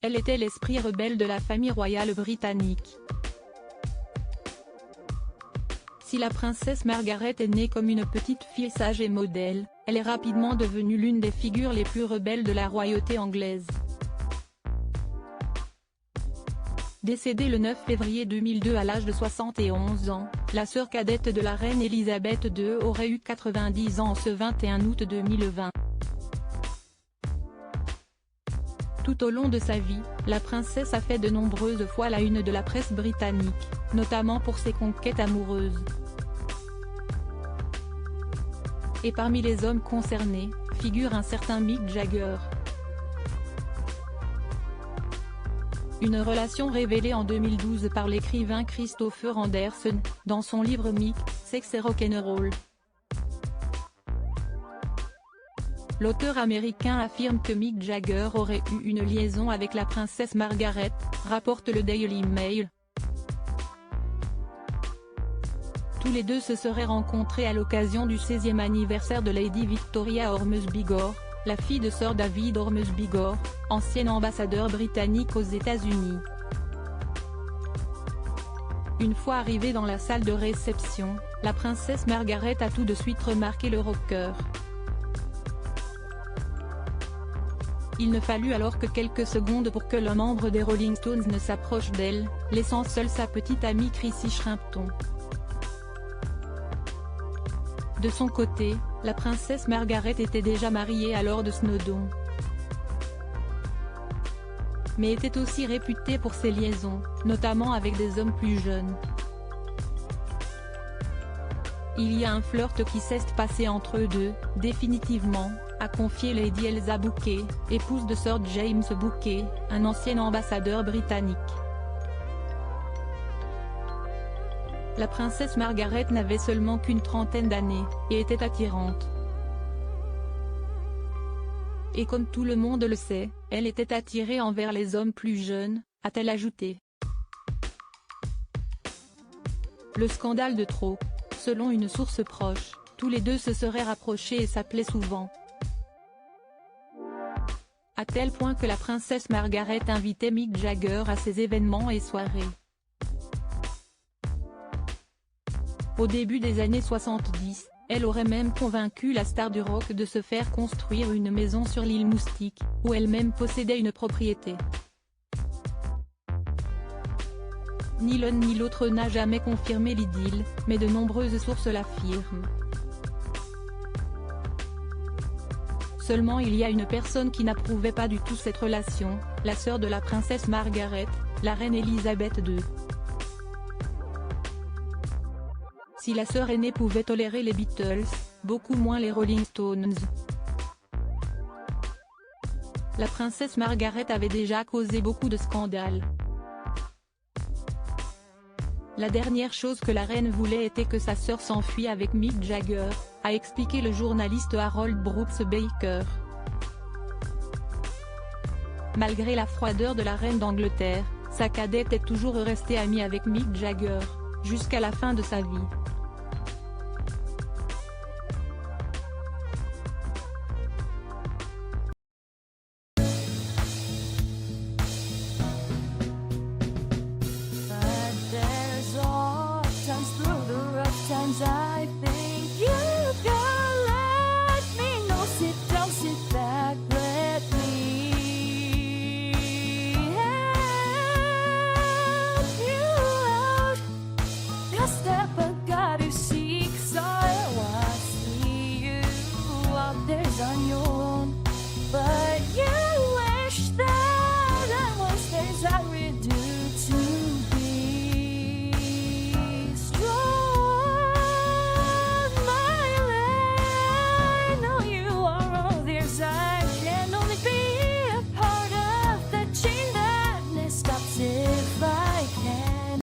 Elle était l'esprit rebelle de la famille royale britannique. Si la princesse Margaret est née comme une petite fille sage et modèle, elle est rapidement devenue l'une des figures les plus rebelles de la royauté anglaise. Décédée le 9 février 2002 à l'âge de 71 ans, la sœur cadette de la reine Elisabeth II aurait eu 90 ans ce 21 août 2020. Tout au long de sa vie, la princesse a fait de nombreuses fois la une de la presse britannique, notamment pour ses conquêtes amoureuses. Et parmi les hommes concernés, figure un certain Mick Jagger. Une relation révélée en 2012 par l'écrivain Christopher Anderson, dans son livre Mick, Sex et Rock'n'Roll. L'auteur américain affirme que Mick Jagger aurait eu une liaison avec la princesse Margaret, rapporte le Daily Mail. Tous les deux se seraient rencontrés à l'occasion du 16e anniversaire de Lady Victoria Hormesby-Gore, la fille de Sir David Hormesby-Gore, ancien ambassadeur britannique aux États-Unis. Une fois arrivée dans la salle de réception, la princesse Margaret a tout de suite remarqué le rocker. Il ne fallut alors que quelques secondes pour que le membre des Rolling Stones ne s'approche d'elle, laissant seule sa petite amie Chrissy Shrimpton. De son côté, la princesse Margaret était déjà mariée à Lord Snowdon, mais était aussi réputée pour ses liaisons, notamment avec des hommes plus jeunes. Il y a un flirt qui s'est passé entre eux deux, définitivement, a confié Lady Elsa Bouquet, épouse de Sir James Bouquet, un ancien ambassadeur britannique. La princesse Margaret n'avait seulement qu'une trentaine d'années, et était attirante. Et comme tout le monde le sait, elle était attirée envers les hommes plus jeunes, a-t-elle ajouté. Le scandale de trop. Selon une source proche, tous les deux se seraient rapprochés et s'appelaient souvent. À tel point que la princesse Margaret invitait Mick Jagger à ses événements et soirées. Au début des années 70, elle aurait même convaincu la star du rock de se faire construire une maison sur l'île Moustique, où elle-même possédait une propriété. Ni l'un ni l'autre n'a jamais confirmé l'idylle, mais de nombreuses sources l'affirment. Seulement il y a une personne qui n'approuvait pas du tout cette relation, la sœur de la princesse Margaret, la reine Elisabeth II. Si la sœur aînée pouvait tolérer les Beatles, beaucoup moins les Rolling Stones. La princesse Margaret avait déjà causé beaucoup de scandales. La dernière chose que la reine voulait était que sa sœur s'enfuit avec Mick Jagger, a expliqué le journaliste Harold Brooks Baker. Malgré la froideur de la reine d'Angleterre, sa cadette est toujours restée amie avec Mick Jagger, jusqu'à la fin de sa vie. But there's all times through the rough times I've been.